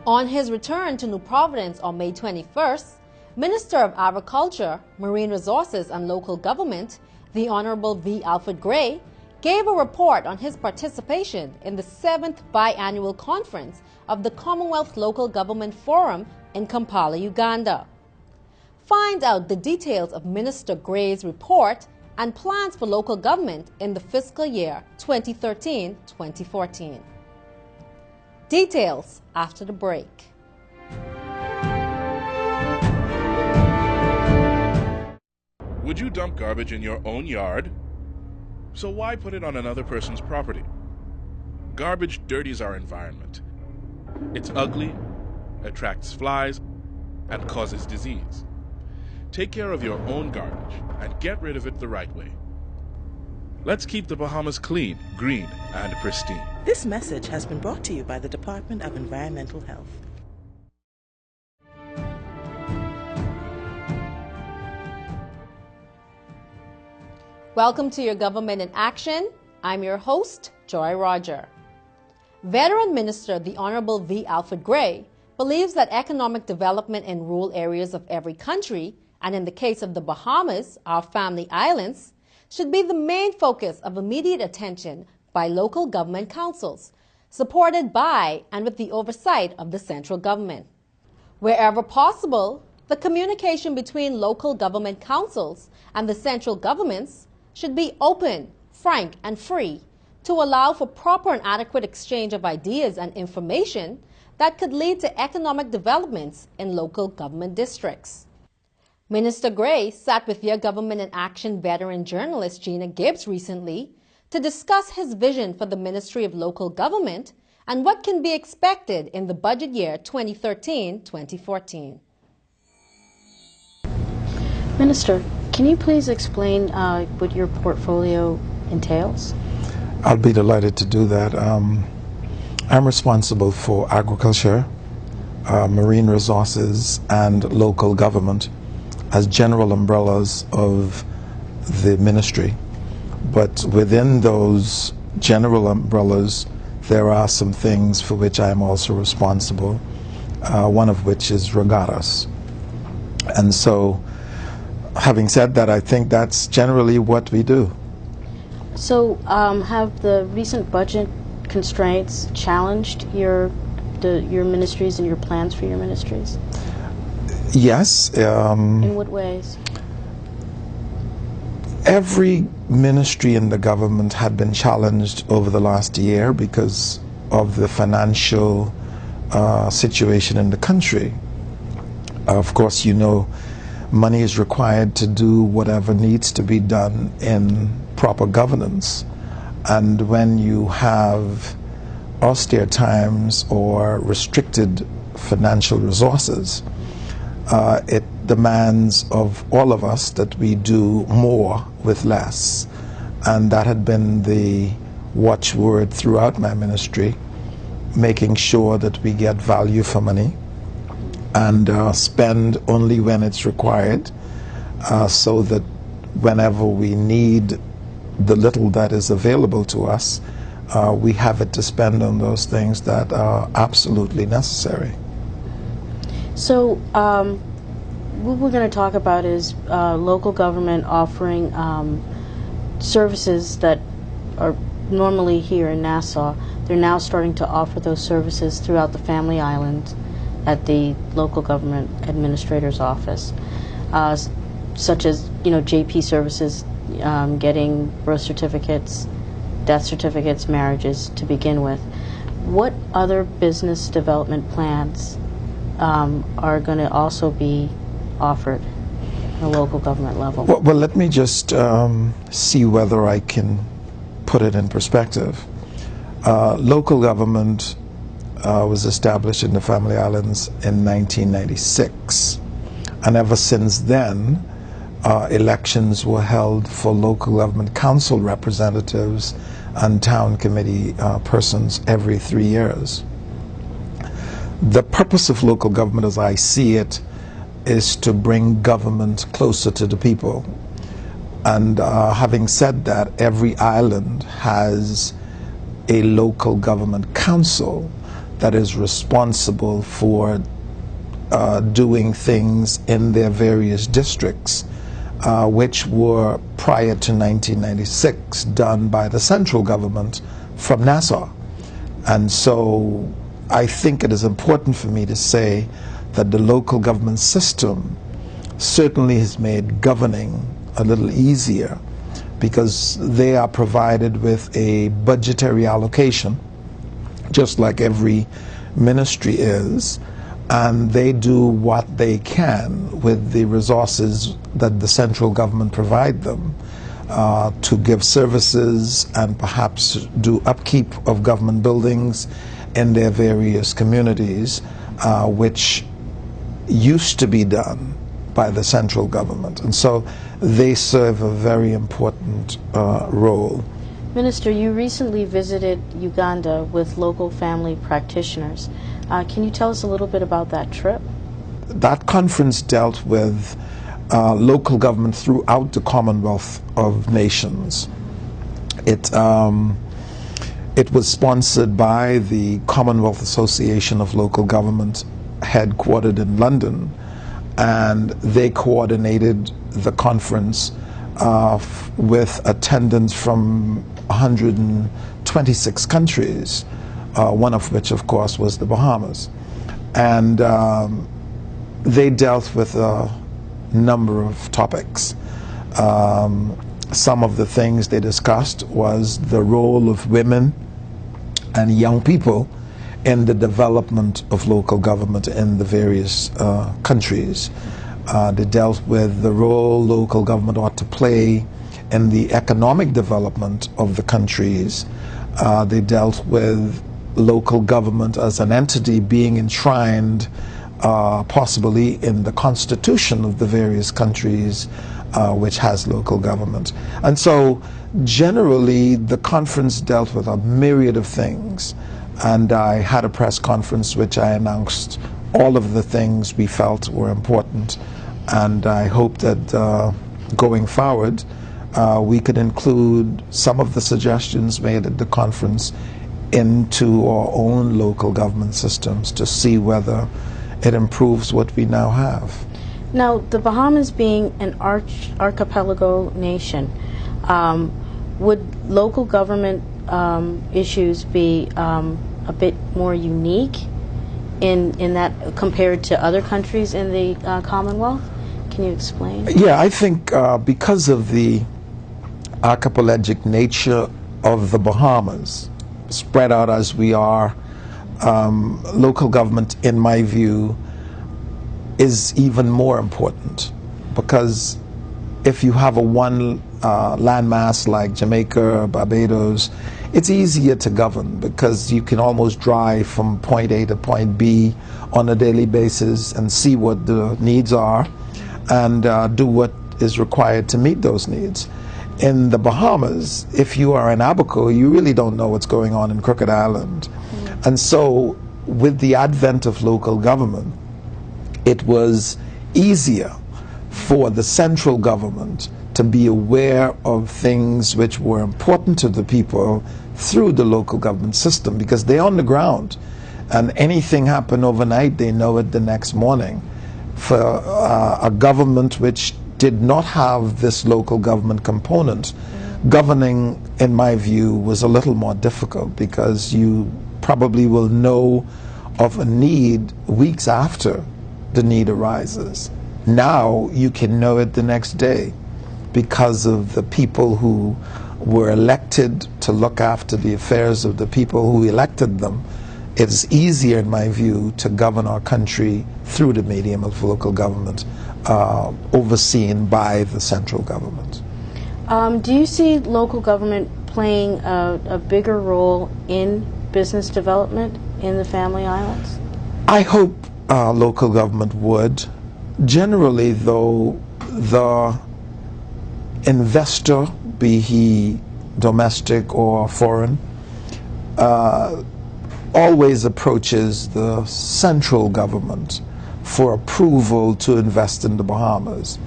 On his return to New Providence on May 21st, Minister of Agriculture, Marine Resources and Local Government, the Honorable V. Alfred Gray, gave a report on his participation in the 7th biannual conference of the Commonwealth Local Government Forum in Kampala, Uganda. Find out the details of Minister Gray's report and plans for local government in the fiscal year 2013-2014. Details after the break. Would you dump garbage in your own yard? So why put it on another person's property? Garbage dirties our environment. It's ugly, attracts flies, and causes disease. Take care of your own garbage and get rid of it the right way. Let's keep the Bahamas clean, green, and pristine. This message has been brought to you by the Department of Environmental Health. Welcome to Your Government in Action. I'm your host, Joy Roger. Veteran Minister the Honorable V. Alfred Gray believes that economic development in rural areas of every country, and in the case of the Bahamas, our family islands, should be the main focus of immediate attention by local government councils, supported by and with the oversight of the central government. Wherever possible, the communication between local government councils and the central governments should be open, frank, and free to allow for proper and adequate exchange of ideas and information that could lead to economic developments in local government districts. Minister Gray sat with Your Government in Action veteran journalist Gina Gibbs recently to discuss his vision for the Ministry of Local Government and what can be expected in the budget year 2013-2014. Minister, can you please explain what your portfolio entails? I'll be delighted to do that. I'm responsible for agriculture, marine resources, and local government as general umbrellas of the ministry. But within those general umbrellas, there are some things for which I am also responsible, one of which is regattas. And so, having said that, I think that's generally what we do. So, have the recent budget constraints challenged your ministries and your plans for your ministries? Yes. In what ways? Every ministry in the government had been challenged over the last year because of the financial situation in the country. Of course, you know, money is required to do whatever needs to be done in proper governance. And when you have austere times or restricted financial resources, it demands of all of us that we do more with less. And that had been the watchword throughout my ministry, making sure that we get value for money and spend only when it's required, so that whenever we need the little that is available to us, we have it to spend on those things that are absolutely necessary. So, what we're going to talk about is local government offering services that are normally here in Nassau. They're now starting to offer those services throughout the Family Island at the local government administrator's office, such as, you know, JP services, getting birth certificates, death certificates, marriages to begin with. What other business development plans are going to also be offered at a local government level? Well, let me just see whether I can put it in perspective. Local government was established in the Family Islands in 1996, and ever since then elections were held for local government council representatives and town committee persons every 3 years. The purpose of local government, as I see it, is to bring government closer to the people. And having said that, every island has a local government council that is responsible for doing things in their various districts, which were prior to 1996 done by the central government from Nassau. And so I think it is important for me to say that the local government system certainly has made governing a little easier, because they are provided with a budgetary allocation, just like every ministry is, and they do what they can with the resources that the central government provide them to give services and perhaps do upkeep of government buildings in their various communities, which used to be done by the central government. And so they serve a very important role. Minister, you recently visited Uganda with local family practitioners. Can you tell us a little bit about that trip? That conference dealt with local government throughout the Commonwealth of Nations. It was sponsored by the Commonwealth Association of Local Government, headquartered in London, and they coordinated the conference with attendance from 126 countries, one of which, of course, was the Bahamas. And they dealt with a number of topics. Some of the things they discussed was the role of women and young people in the development of local government in the various countries. They dealt with the role local government ought to play in the economic development of the countries. They dealt with local government as an entity being enshrined possibly in the constitution of the various countries which has local government. And so generally the conference dealt with a myriad of things, and I had a press conference which I announced all of the things we felt were important, and I hope that going forward we could include some of the suggestions made at the conference into our own local government systems to see whether it improves what we now have. Now, the Bahamas being an archipelago nation, would local government issues be a bit more unique in that compared to other countries in the Commonwealth? Can you explain? Yeah, I think because of the archipelagic nature of the Bahamas, spread out as we are, local government, in my view, is even more important, because if you have a one landmass like Jamaica or Barbados, it's easier to govern because you can almost drive from point A to point B on a daily basis and see what the needs are and do what is required to meet those needs. In the Bahamas, if you are in Abaco, you really don't know what's going on in Crooked Island. And so with the advent of local government, it was easier for the central government to be aware of things which were important to the people through the local government system, because they're on the ground and anything happen overnight, they know it the next morning. For a government which did not have this local government component, governing, in my view, was a little more difficult, because you probably will know of a need weeks after the need arises. Now you can know it the next day because of the people who were elected to look after the affairs of the people who elected them. It's easier, in my view, to govern our country through the medium of local government, overseen by the central government. Do you see local government playing a bigger role in business development in the Family Islands? I hope local government would. Generally, though, the investor, be he domestic or foreign, always approaches the central government for approval to invest in the Bahamas.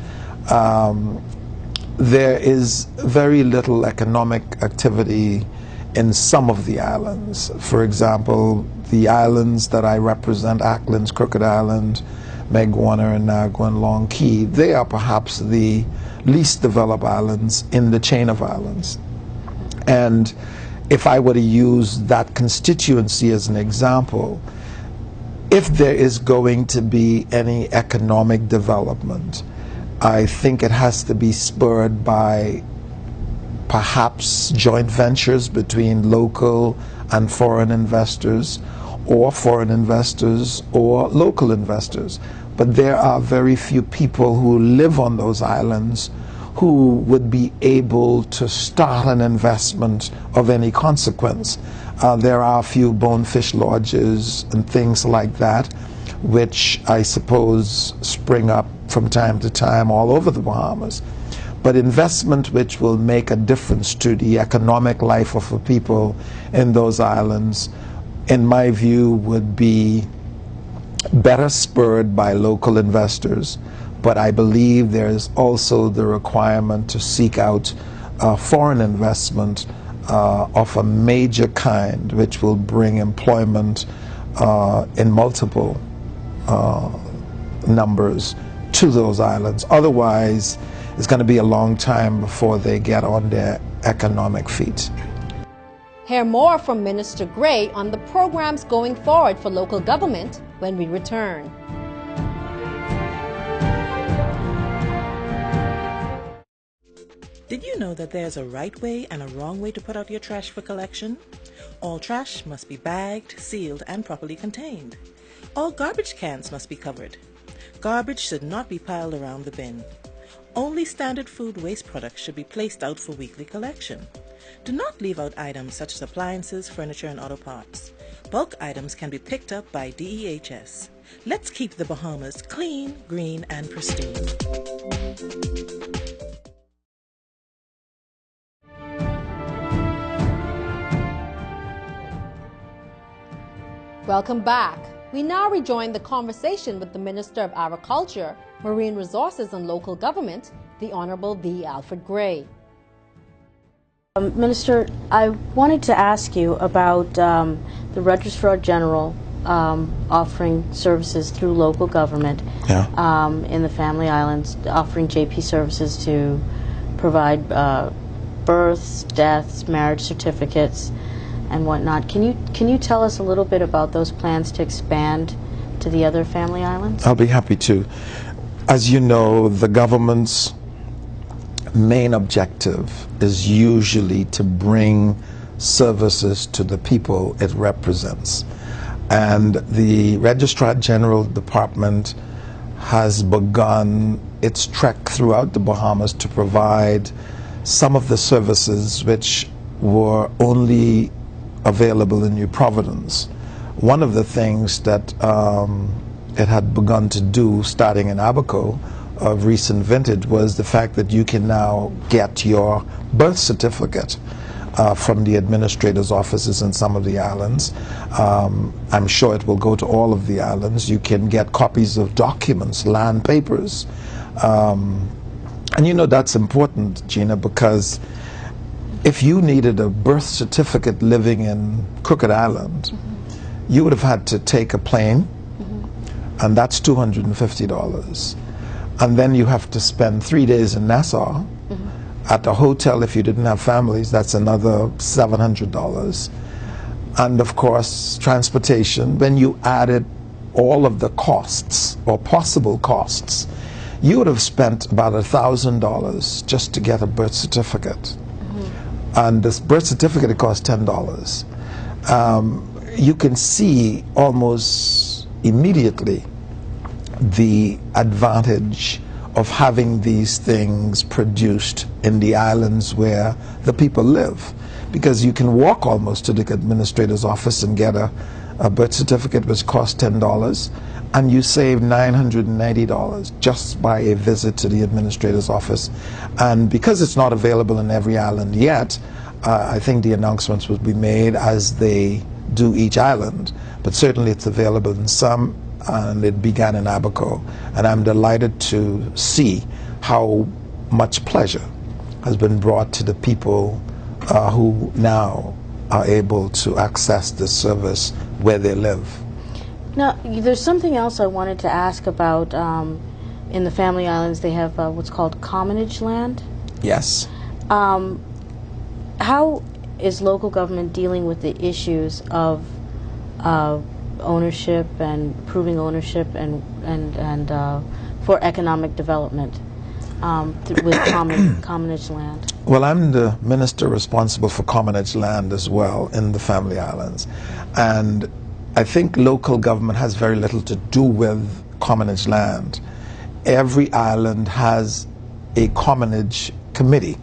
There is very little economic activity in some of the islands. For example, the islands that I represent, Acklands, Crooked Island, Megwana, and Nagua, and Long Key, they are perhaps the least developed islands in the chain of islands. And if I were to use that constituency as an example, if there is going to be any economic development, I think it has to be spurred by perhaps joint ventures between local and foreign investors, or foreign investors or local investors. But there are very few people who live on those islands who would be able to start an investment of any consequence. There are a few bonefish lodges and things like that, which I suppose spring up from time to time all over the Bahamas. But investment which will make a difference to the economic life of the people in those islands, in my view, would be better spurred by local investors. But I believe there is also the requirement to seek out foreign investment of a major kind, which will bring employment in multiple numbers to those islands. Otherwise, it's going to be a long time before they get on their economic feet. Hear more from Minister Gray on the programs going forward for local government when we return. Did you know that there's a right way and a wrong way to put out your trash for collection? All trash must be bagged, sealed, and properly contained. All garbage cans must be covered. Garbage should not be piled around the bin. Only standard food waste products should be placed out for weekly collection. Do not leave out items such as appliances, furniture, and auto parts. Bulk items can be picked up by DEHS. Let's keep the Bahamas clean, green, and pristine. Welcome back. We now rejoin the conversation with the Minister of Agriculture, Marine Resources and Local Government, the Honorable V. Alfred Gray. Minister, I wanted to ask you about the Registrar General offering services through local government in the Family Islands, offering JP services to provide births, deaths, marriage certificates, and whatnot. Can you tell us a little bit about those plans to expand to the other Family Islands? I'll be happy to. As you know, the government's main objective is usually to bring services to the people it represents. And the Registrar General Department has begun its trek throughout the Bahamas to provide some of the services which were only available in New Providence. One of the things that it had begun to do starting in Abaco of recent vintage was the fact that you can now get your birth certificate from the administrator's offices in some of the islands. I'm sure it will go to all of the islands. You can get copies of documents, land papers. And you know that's important, Gina, because if you needed a birth certificate living in Crooked Island, you would have had to take a plane, and that's $250. And then you have to spend 3 days in Nassau. At a hotel, if you didn't have families, that's another $700. And of course, transportation. When you added all of the costs, or possible costs, you would have spent about $1,000 just to get a birth certificate. And this birth certificate, it costs $10. You can see almost immediately the advantage of having these things produced in the islands where the people live, because you can walk almost to the administrator's office and get a birth certificate which costs $10, and you save $990 just by a visit to the administrator's office. And because it's not available in every island yet, I think the announcements will be made as they do each island, but certainly it's available in some, and it began in Abaco. And I'm delighted to see how much pleasure has been brought to the people who now are able to access the service where they live. Now, there's something else I wanted to ask about. In the Family Islands, they have what's called commonage land. Yes. How is local government dealing with the issues of ownership and proving ownership and for economic development with commonage land? Well, I'm the minister responsible for commonage land as well in the Family Islands, and I think local government has very little to do with commonage land. Every island has a commonage committee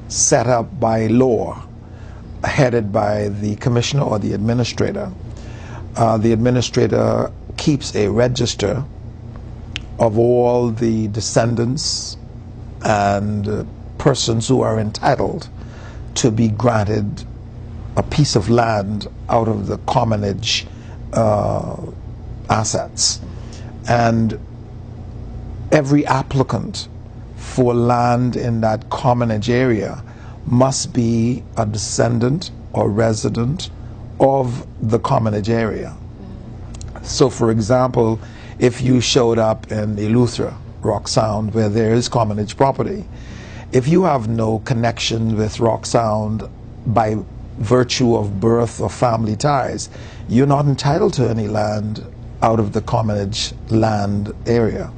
set up by law, headed by the commissioner or the administrator. The administrator keeps a register of all the descendants and persons who are entitled to be granted a piece of land out of the commonage assets. And every applicant for land in that commonage area must be a descendant or resident of the commonage area. So, for example, if you showed up in Eleuthera, Rock Sound, where there is commonage property, if you have no connection with Rock Sound by virtue of birth or family ties, you're not entitled to any land out of the commonage land area.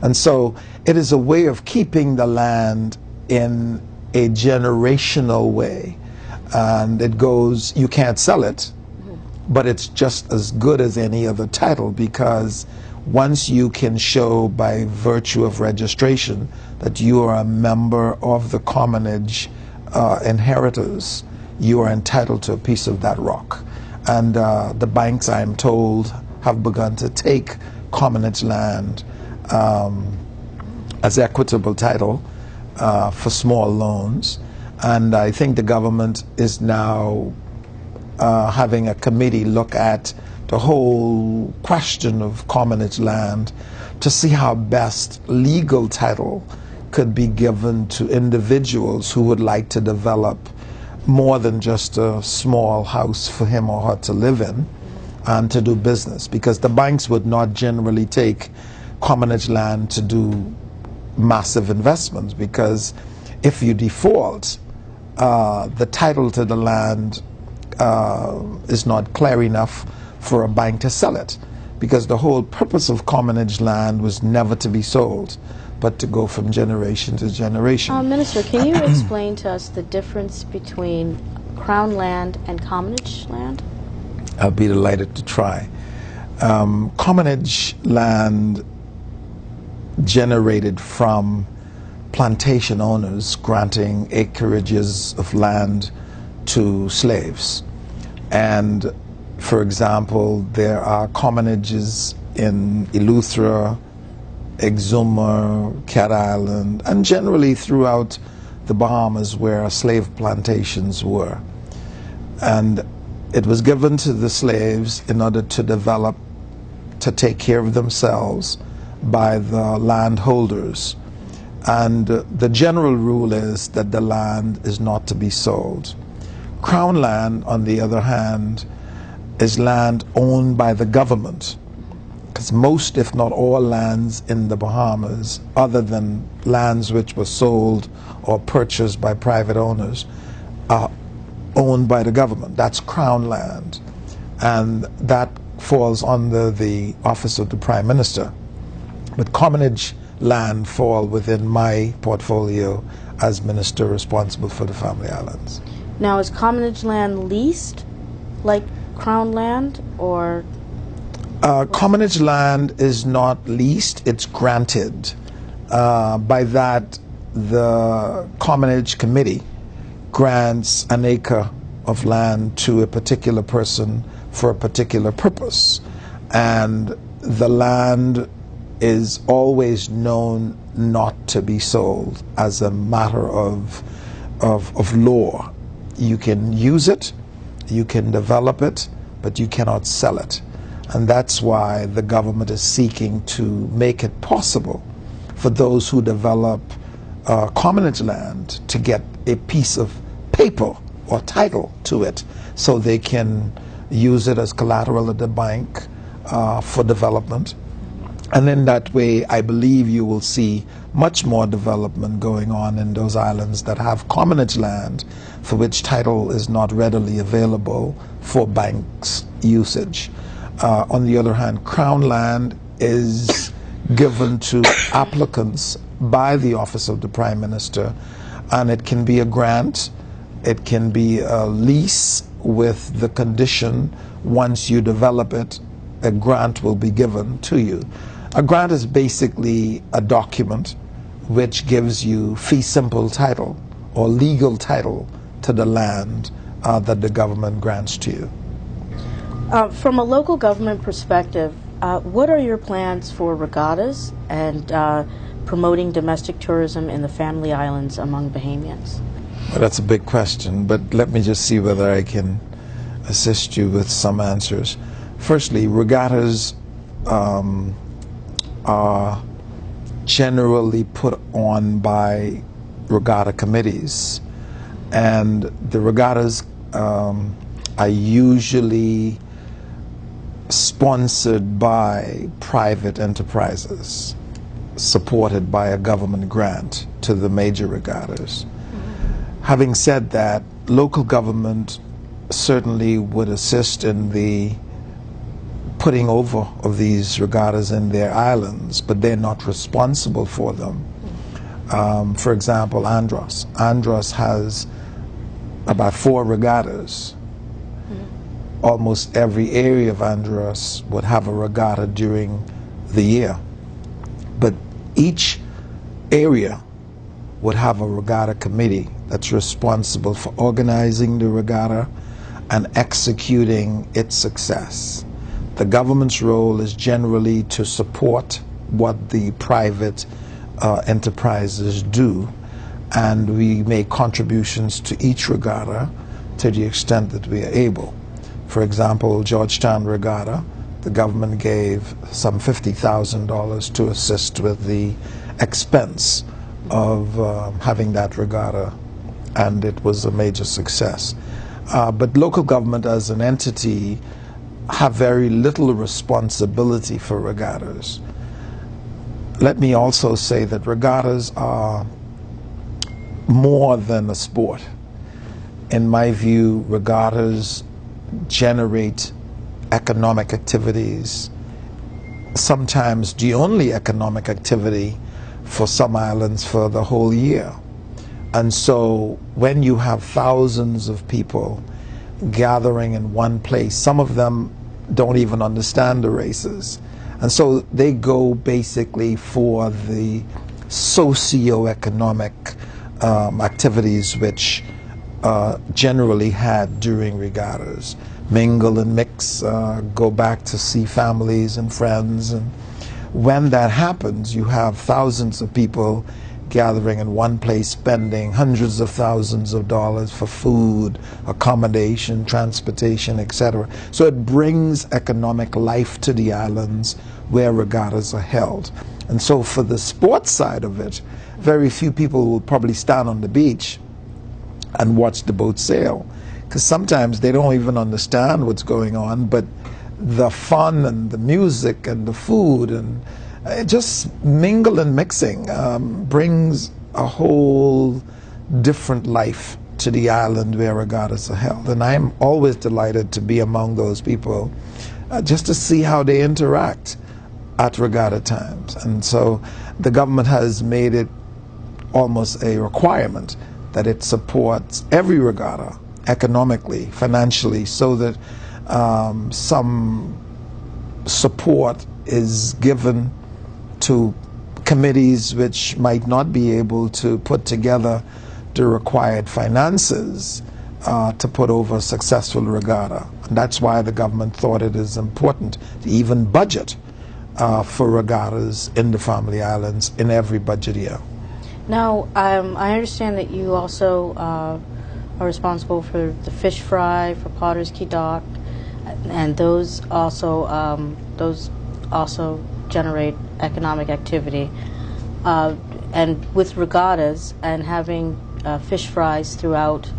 And so it is a way of keeping the land in a generational way. And it goes, you can't sell it, but it's just as good as any other title, because once you can show by virtue of registration that you are a member of the commonage inheritors, you are entitled to a piece of that rock. And the banks, I'm told, have begun to take commonage land as equitable title for small loans. And I think the government is now having a committee look at the whole question of commonage land to see how best legal title could be given to individuals who would like to develop more than just a small house for him or her to live in and to do business, because the banks would not generally take commonage land to do massive investments, because if you default, the title to the land is not clear enough for a bank to sell it, because the whole purpose of commonage land was never to be sold, but to go from generation to generation. Minister, can you explain to us the difference between Crown land and commonage land? I'll be delighted to try. Commonage land generated from plantation owners granting acreages of land to slaves. And for example, there are commonages in Eleuthera, Exuma, Cat Island, and generally throughout the Bahamas where slave plantations were. And it was given to the slaves in order to develop, to take care of themselves by the landholders. And the general rule is that the land is not to be sold. Crown land, on the other hand, is land owned by the government, because most, if not all, lands in the Bahamas, other than lands which were sold or purchased by private owners, are owned by the government. That's Crown land, and that falls under the office of the Prime Minister. But commonage land fall within my portfolio as minister responsible for the Family Islands. Now, is commonage land leased like Crown land, or? Commonage land is not leased, it's granted. By that, the Commonage Committee grants an acre of land to a particular person for a particular purpose. And the land is always known not to be sold as a matter of law. You can use it, you can develop it, but you cannot sell it. And that's why the government is seeking to make it possible for those who develop commonage land to get a piece of paper or title to it, so they can use it as collateral at the bank for development. And in that way, I believe you will see much more development going on in those islands that have commonage land for which title is not readily available for banks usage. On the other hand, Crown land is given to applicants by the Office of the Prime Minister, and it can be a grant, it can be a lease with the condition once you develop it, a grant will be given to you. A grant is basically a document which gives you fee simple title or legal title to the land that the government grants to you. From a local government perspective, what are your plans for regattas and promoting domestic tourism in the Family Islands among Bahamians? Well, that's a big question, but let me just see whether I can assist you with some answers. Firstly, regattas are generally put on by regatta committees, and the regattas are usually sponsored by private enterprises, supported by a government grant to the major regattas. Having said that, local government certainly would assist in the putting over of these regattas in their islands, but they're not responsible for them. For example, Andros. Andros has about 4 regattas. Almost every area of Andros would have a regatta during the year, but each area would have a regatta committee that's responsible for organizing the regatta and executing its success. The government's role is generally to support what the private enterprises do, and we make contributions to each regatta to the extent that we are able. For example, Georgetown Regatta, the government gave some $50,000 to assist with the expense of having that regatta, and it was a major success. But local government as an entity have very little responsibility for regattas. Let me also say that regattas are more than a sport. In my view, regattas generate economic activities, sometimes the only economic activity for some islands for the whole year. And so when you have thousands of people gathering in one place, some of them don't even understand the races, and so they go basically for the socio-economic activities which generally had during regattas. Mingle and mix, go back to see families and friends, and when that happens, you have thousands of people gathering in one place, spending hundreds of thousands of dollars for food, accommodation, transportation, etc. So it brings economic life to the islands where regattas are held. And so for the sports side of it, very few people will probably stand on the beach and watch the boat sail, because sometimes they don't even understand what's going on, but the fun and the music and the food and just mingle and mixing brings a whole different life to the island where regattas are held. And I'm always delighted to be among those people just to see how they interact at regatta times. And so the government has made it almost a requirement that it supports every regatta economically, financially, so that some support is given to committees which might not be able to put together the required finances to put over a successful regatta. And that's why the government thought it is important to even budget for regattas in the Family Islands in every budget year. Now, I understand that you also are responsible for the fish fry for Potter's Key Dock, and those also generate economic activity. And with regattas and having fish fries throughout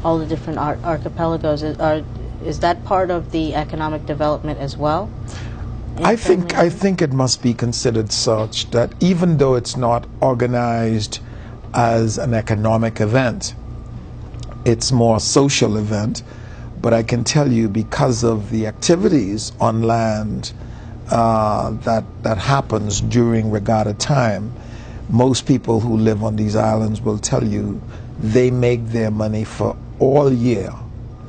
all the different archipelagos. Is that part of the economic development as well? I think it must be considered such that even though it's not organized as an economic event, it's more a social event. But I can tell you, because of the activities on land that happens during regatta time, most people who live on these islands will tell you they make their money for all year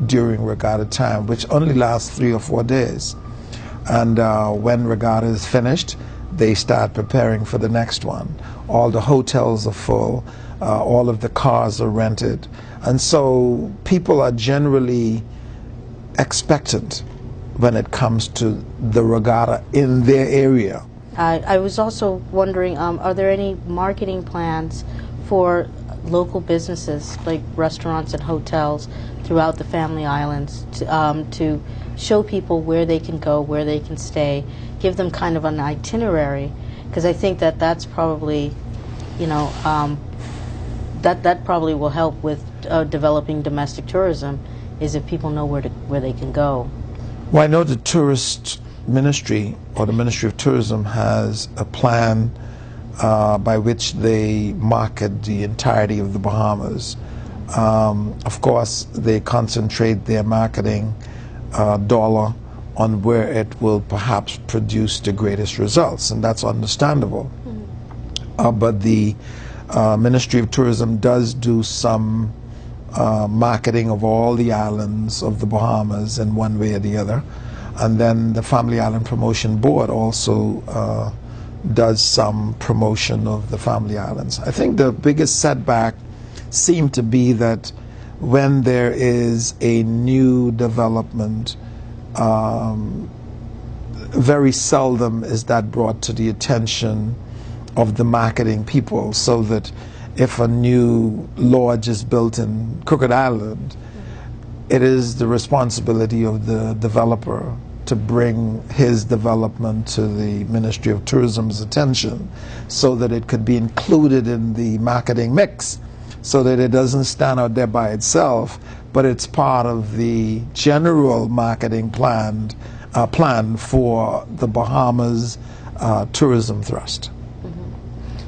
during regatta time, which only lasts 3 or 4 days. And when regatta is finished, they start preparing for the next one. All the hotels are full, all of the cars are rented, and so people are generally expectant when it comes to the regatta in their area. I was also wondering, are there any marketing plans for local businesses like restaurants and hotels throughout the Family Islands to show people where they can go, where they can stay, give them kind of an itinerary? Because I think that that's probably, that probably will help with developing domestic tourism, is if people know where they can go. Well, I know the tourist ministry, or the Ministry of Tourism, has a plan by which they market the entirety of the Bahamas. Of course, they concentrate their marketing dollar on where it will perhaps produce the greatest results, and that's understandable. But the Ministry of Tourism does do some marketing of all the islands of the Bahamas in one way or the other. And then the Family Island Promotion Board also does some promotion of the Family Islands. I think the biggest setback seemed to be that when there is a new development, very seldom is that brought to the attention of the marketing people, so that if a new lodge is built in Crooked Island, it is the responsibility of the developer to bring his development to the Ministry of Tourism's attention so that it could be included in the marketing mix, so that it doesn't stand out there by itself, but it's part of the general marketing plan for the Bahamas tourism thrust.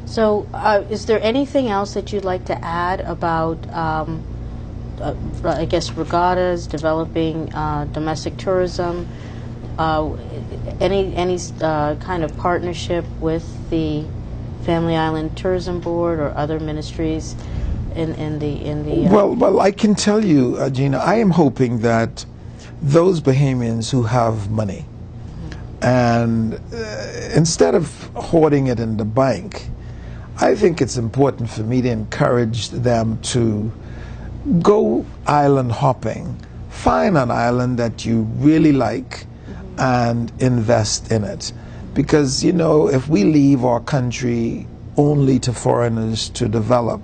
So is there anything else that you'd like to add about, I guess, regattas, developing domestic tourism, any kind of partnership with the Family Island Tourism Board or other ministries in the Well, I can tell you, Gina, I am hoping that those Bahamians who have money, and instead of hoarding it in the bank, I think it's important for me to encourage them to go island hopping. Find an island that you really like and invest in it. Because, if we leave our country only to foreigners to develop,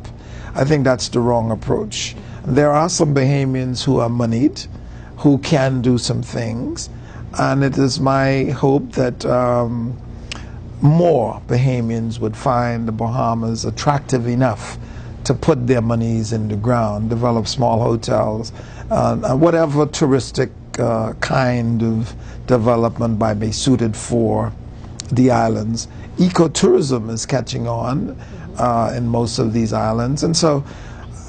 I think that's the wrong approach. There are some Bahamians who are moneyed, who can do some things, and it is my hope that more Bahamians would find the Bahamas attractive enough to put their monies in the ground, develop small hotels, whatever touristic kind of development might be suited for the islands. Ecotourism is catching on in most of these islands, and so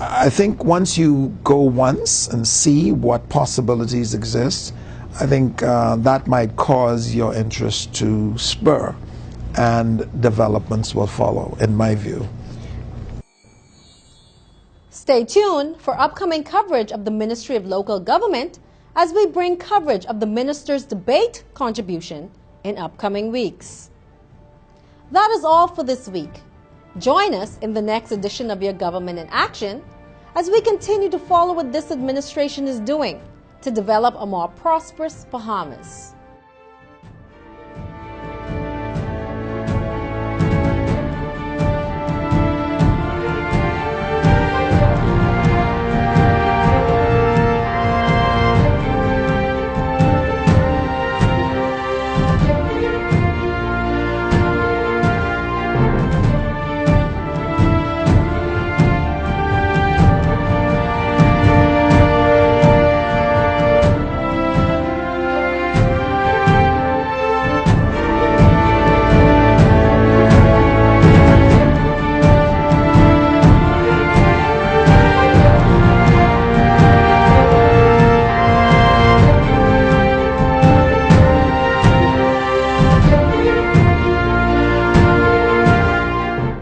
I think once you go once and see what possibilities exist, I think that might cause your interest to spur, and developments will follow, in my view. Stay tuned for upcoming coverage of the Ministry of Local Government as we bring coverage of the minister's debate contribution in upcoming weeks. That is all for this week. Join us in the next edition of Your Government in Action as we continue to follow what this administration is doing to develop a more prosperous Bahamas.